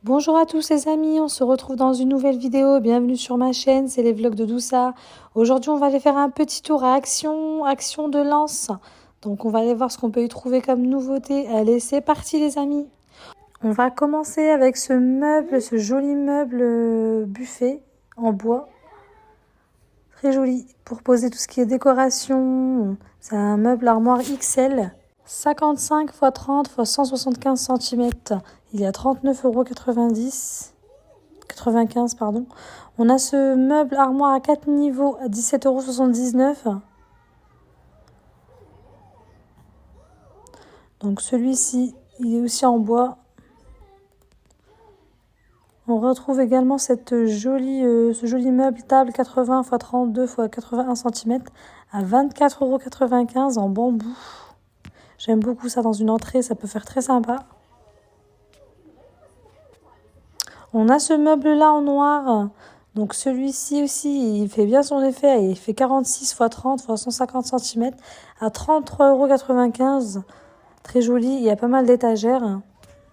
Bonjour à tous les amis, on se retrouve dans une nouvelle vidéo. Bienvenue sur ma chaîne, c'est les vlogs de Doussa. Aujourd'hui, on va aller faire un petit tour à Action de Lens. Donc, on va aller voir ce qu'on peut y trouver comme nouveauté. Allez, c'est parti les amis. On va commencer avec ce meuble, ce joli meuble buffet en bois. Très joli pour poser tout ce qui est décoration. C'est un meuble armoire XL. 55 x 30 x 175 cm. Il y a 39,90 €. 95 pardon. On a ce meuble armoire à 4 niveaux à 17,79 €. Donc celui-ci, il est aussi en bois. On retrouve également ce joli meuble table 80 x 32 x 81 cm à 24,95 € en bambou. J'aime beaucoup ça dans une entrée, ça peut faire très sympa. On a ce meuble-là en noir. Donc celui-ci aussi, il fait bien son effet. Il fait 46 x 30 x 150 cm à 33,95 €. Très joli, il y a pas mal d'étagères.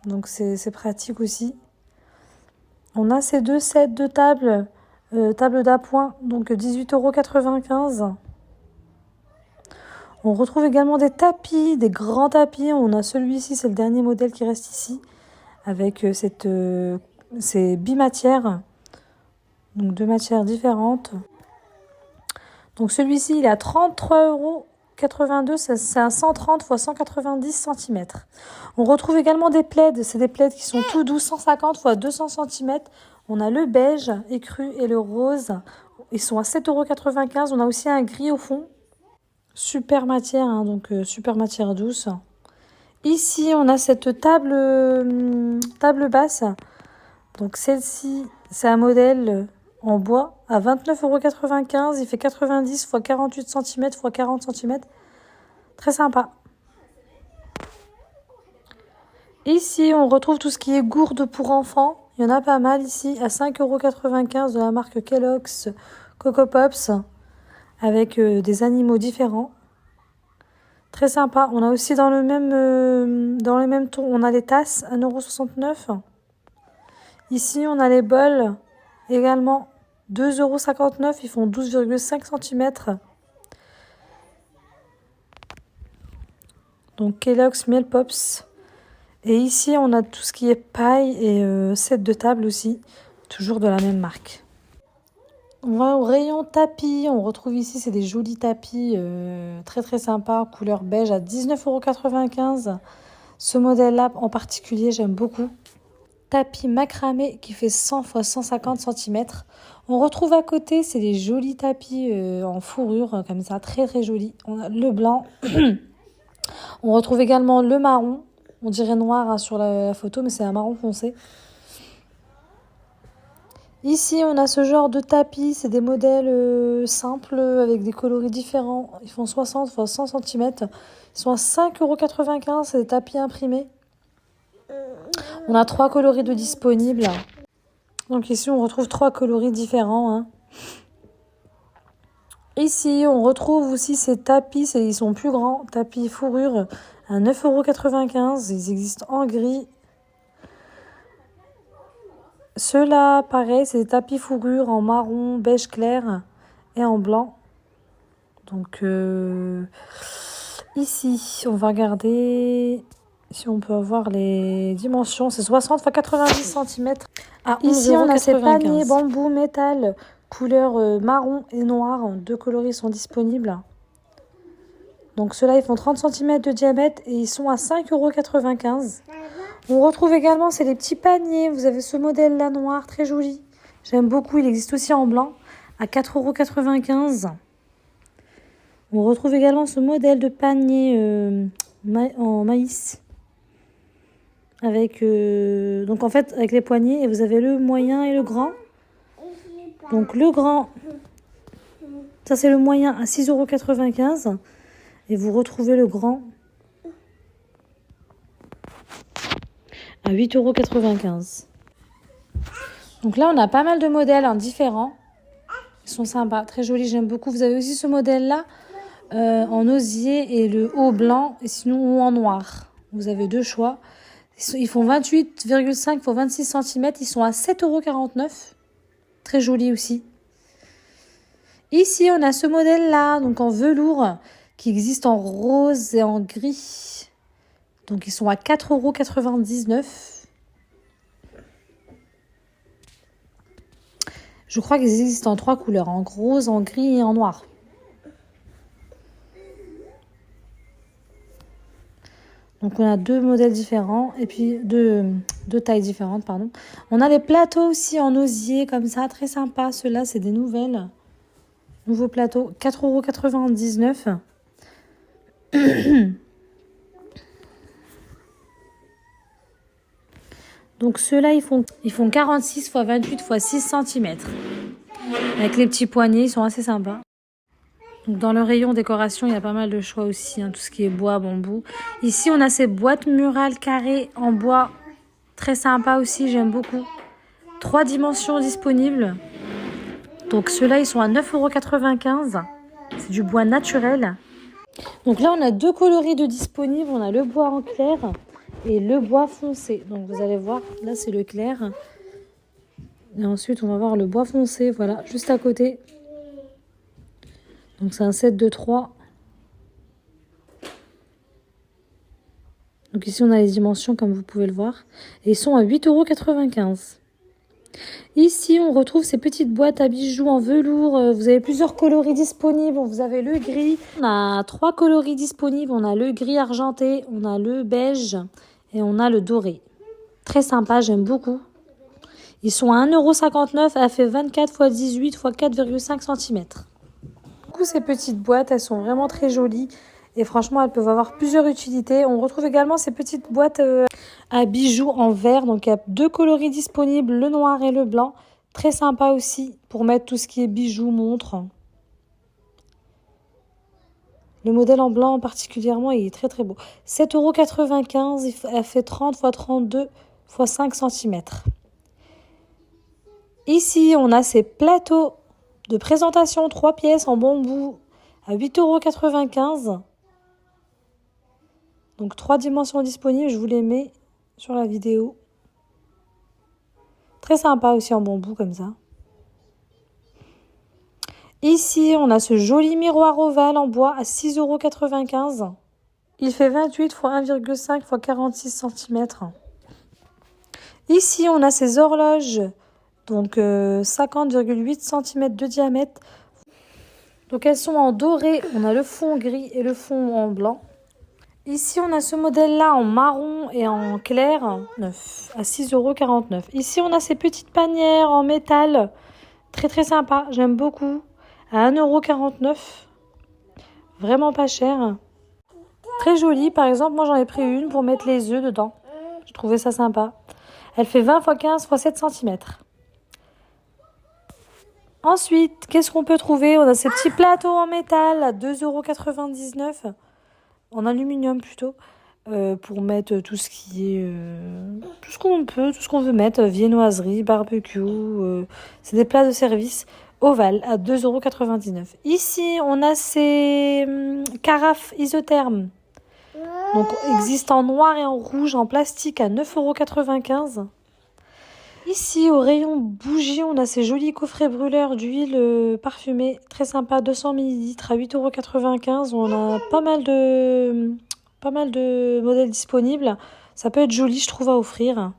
Donc c'est pratique aussi. On a ces deux sets de tables, table d'appoint, donc 18,95 €. On retrouve également des tapis, des grands tapis. On a celui-ci, c'est le dernier modèle qui reste ici, avec ces bimatières, donc deux matières différentes. Donc celui-ci, il est à 33,82 €, c'est un 130 x 190 cm. On retrouve également des plaids, c'est des plaids qui sont tout doux, 150 x 200 cm. On a le beige écru et le rose, ils sont à 7,95 €. On a aussi un gris au fond. Super matière, hein, donc super matière douce. Ici, on a cette table basse. Donc celle-ci, c'est un modèle en bois à 29,95 €. Il fait 90 x 48 cm x 40 cm. Très sympa. Ici, on retrouve tout ce qui est gourde pour enfants. Il y en a pas mal ici à 5,95 € de la marque Kellogg's Coco Pops, avec des animaux différents. Très sympa. On a aussi dans les mêmes tons, on a les tasses, 1,69 €. Ici, on a les bols, également 2,59 €. Ils font 12,5 cm. Donc Kellogg's Miel Pops. Et ici, on a tout ce qui est paille et set de table aussi, toujours de la même marque. On va au rayon tapis. On retrouve ici, c'est des jolis tapis très très sympas, couleur beige à 19,95 €. Ce modèle-là en particulier, j'aime beaucoup. Tapis macramé qui fait 100 x 150 cm. On retrouve à côté, c'est des jolis tapis en fourrure, comme ça, très très jolis. On a le blanc. On retrouve également le marron. On dirait noir hein, sur la photo, mais c'est un marron foncé. Ici, on a ce genre de tapis, c'est des modèles simples avec des coloris différents. Ils font 60 x 100 cm. Ils sont à 5,95 €, c'est des tapis imprimés. On a 3 coloris de disponibles. Donc ici, on retrouve 3 coloris différents. Hein. Ici, on retrouve aussi ces tapis, ils sont plus grands, tapis fourrure à 9,95 €. Ils existent en gris. Ceux-là, pareil, c'est des tapis fourrure en marron, beige clair et en blanc. Donc ici, on va regarder si on peut avoir les dimensions. C'est 60 x 90 cm. Ici, on a ces paniers bambou métal, couleur marron et noir. Deux coloris sont disponibles. Donc ceux-là, ils font 30 cm de diamètre et ils sont à 5,95 €. On retrouve également, c'est les petits paniers. Vous avez ce modèle-là noir, très joli. J'aime beaucoup, il existe aussi en blanc, à 4,95 €. On retrouve également ce modèle de panier en maïs. Avec, donc en fait, avec les poignées, et vous avez le moyen et le grand. Donc le grand, ça c'est le moyen à 6,95 €. Et vous retrouvez le grand à 8,95 €. Donc là, on a pas mal de modèles différents. Ils sont sympas, très jolis, j'aime beaucoup. Vous avez aussi ce modèle-là en osier et le haut blanc, et sinon ou en noir. Vous avez deux choix. Ils font 28,5 x 26 cm. Ils sont à 7,49 €. Très jolis aussi. Ici, on a ce modèle-là, donc en velours, qui existe en rose et en gris. Donc, ils sont à 4,99 €. Je crois qu'ils existent en 3 couleurs, en rose, en gris et en noir. Donc, on a 2 modèles différents et puis deux tailles différentes, pardon. On a les plateaux aussi en osier, comme ça, très sympa. Ceux-là, c'est des nouvelles. Nouveaux plateaux, 4,99 €. Donc, ceux-là, ils font 46 x 28 x 6 cm. Avec les petits poignets, ils sont assez sympas. Donc, dans le rayon décoration, il y a pas mal de choix aussi, hein, tout ce qui est bois, bambou. Ici, on a ces boîtes murales carrées en bois. Très sympa aussi, j'aime beaucoup. 3 dimensions disponibles. Donc, ceux-là, ils sont à 9,95 €. C'est du bois naturel. Donc là, on a 2 coloris de disponibles. On a le bois en clair et le bois foncé. Donc, vous allez voir, là, c'est le clair. Et ensuite, on va voir le bois foncé, voilà, juste à côté. Donc, c'est un set de 3. Donc, ici, on a les dimensions, comme vous pouvez le voir. Et ils sont à 8,95 €. Ici, on retrouve ces petites boîtes à bijoux en velours. Vous avez plusieurs coloris disponibles. Vous avez le gris. On a 3 coloris disponibles. On a le gris argenté, on a le beige et on a le doré. Très sympa, j'aime beaucoup. Ils sont à 1,59 €. Elle fait 24 x 18 x 4,5 cm. Ces petites boîtes, elles sont vraiment très jolies. Et franchement, elles peuvent avoir plusieurs utilités. On retrouve également ces petites boîtes à bijoux en verre. Donc, il y a 2 coloris disponibles, le noir et le blanc. Très sympa aussi pour mettre tout ce qui est bijoux, montres. Le modèle en blanc particulièrement, il est très très beau. 7,95 €. Elle fait 30 x 32 x 5 cm. Ici, on a ces plateaux de présentation 3 pièces en bambou à 8,95 €. Donc 3 dimensions disponibles, je vous les mets sur la vidéo. Très sympa aussi en bambou comme ça. Ici, on a ce joli miroir ovale en bois à 6,95 €. Il fait 28 x 1,5 x 46 cm. Ici, on a ces horloges, donc 50,8 cm de diamètre. Donc elles sont en doré, on a le fond gris et le fond en blanc. Ici, on a ce modèle-là en marron et en clair, 9 à 6,49 €. Ici, on a ces petites panières en métal, très très sympa, j'aime beaucoup, à 1,49 €. Vraiment pas cher. Très jolie, par exemple, moi j'en ai pris une pour mettre les œufs dedans. Je trouvais ça sympa. Elle fait 20 x 15 x 7 cm. Ensuite, qu'est-ce qu'on peut trouver? On a ces petits plateaux en métal à 2,99 €. En aluminium plutôt, pour mettre tout ce qui est tout ce qu'on veut mettre, viennoiserie, barbecue, c'est des plats de service ovales à 2,99 €. Ici, on a ces carafes isothermes. Donc, existent en noir et en rouge, en plastique à 9,95 €. Ici, au rayon bougies, on a ces jolis coffrets brûleurs d'huile parfumée, très sympa, 200 ml à 8,95 €. On a pas mal de modèles disponibles. Ça peut être joli, je trouve, à offrir.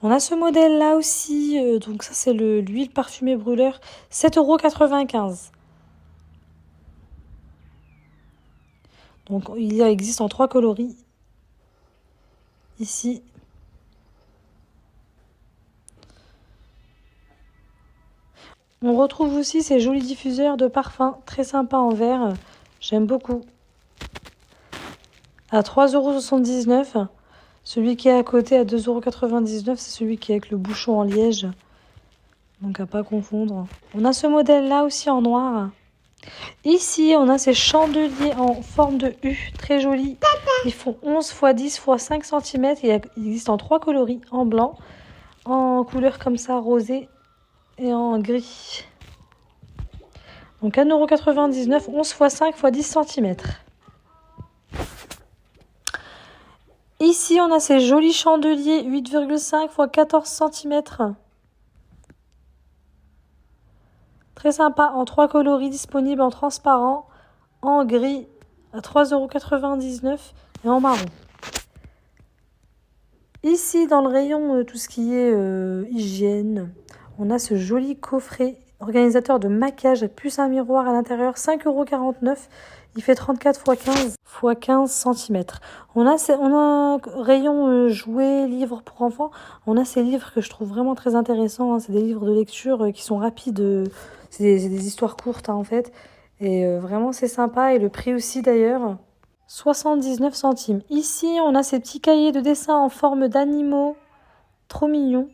On a ce modèle-là aussi, donc ça c'est l'huile parfumée brûleur, 7,95 €. Donc il existe en 3 coloris. Ici. On retrouve aussi ces jolis diffuseurs de parfum, très sympas en verre. J'aime beaucoup. À 3,79 €. Celui qui est à côté à 2,99 €, c'est celui qui est avec le bouchon en liège. Donc à pas confondre. On a ce modèle-là aussi en noir. Ici, on a ces chandeliers en forme de U, très jolis. Ils font 11 x 10 x 5 cm. Ils existent en 3 coloris, en blanc, en couleur comme ça, rosé et en gris. Donc 1,99 €, 11 x 5 x 10 cm. Ici, on a ces jolis chandeliers 8,5 x 14 cm. Très sympa, en 3 coloris disponibles en transparent, en gris à 3,99 € et en marron. Ici, dans le rayon tout ce qui est hygiène, on a ce joli coffret organisateur de maquillage plus un miroir à l'intérieur, 5,49 €. Il fait 34 x 15 x 15 cm. On a un rayon jouets, livres pour enfants. On a ces livres que je trouve vraiment très intéressants. Hein. C'est des livres de lecture qui sont rapides. C'est des histoires courtes, hein, en fait. Et vraiment, c'est sympa. Et le prix aussi, d'ailleurs. 79 centimes. Ici, on a ces petits cahiers de dessin en forme d'animaux. Trop mignons.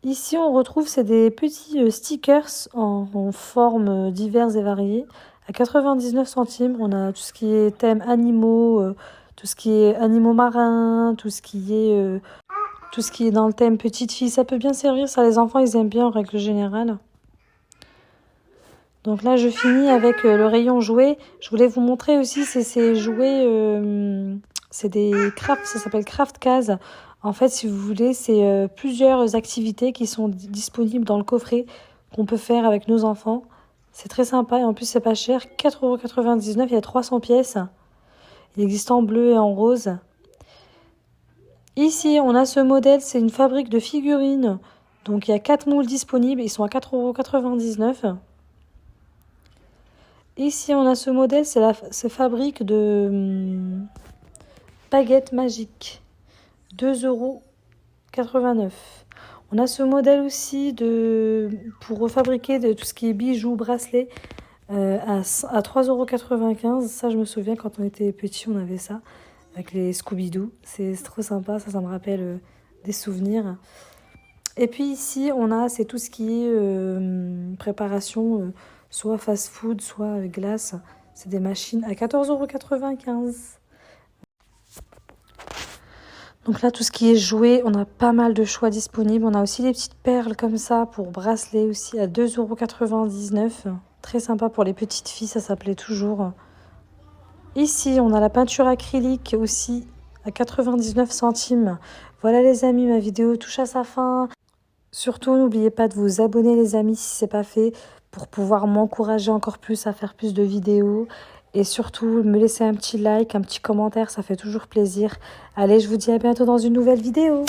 Ici, on retrouve des petits stickers en formes diverses et variées. À 99 centimes, on a tout ce qui est thème animaux, tout ce qui est animaux marins, tout ce qui est dans le thème petite fille. Ça peut bien servir, ça les enfants, ils aiment bien en règle générale. Donc là, je finis avec le rayon jouets. Je voulais vous montrer aussi, ces jouets, c'est des crafts, ça s'appelle Craft Case. En fait, si vous voulez, c'est plusieurs activités qui sont disponibles dans le coffret qu'on peut faire avec nos enfants. C'est très sympa et en plus, c'est pas cher. 4,99 €, il y a 300 pièces. Il existe en bleu et en rose. Ici, on a ce modèle, c'est une fabrique de figurines. Donc, il y a 4 moules disponibles, ils sont à 4,99 €. Ici, on a ce modèle, c'est fabrique de baguettes magiques. 2,89 €. On a ce modèle aussi pour fabriquer tout ce qui est bijoux, bracelets, à 3,95 €. Ça, je me souviens, quand on était petits, on avait ça, avec les Scooby-Doo. C'est trop sympa, ça me rappelle des souvenirs. Et puis ici, c'est tout ce qui est préparation, soit fast-food, soit glace. C'est des machines à 14,95 €. Donc là, tout ce qui est jouets, on a pas mal de choix disponibles. On a aussi des petites perles comme ça pour bracelets aussi à 2,99 €. Très sympa pour les petites filles, ça s'appelait toujours. Ici, on a la peinture acrylique aussi à 99 centimes. Voilà les amis, ma vidéo touche à sa fin. Surtout, n'oubliez pas de vous abonner les amis si ce n'est pas fait pour pouvoir m'encourager encore plus à faire plus de vidéos. Et surtout, me laisser un petit like, un petit commentaire, ça fait toujours plaisir. Allez, je vous dis à bientôt dans une nouvelle vidéo.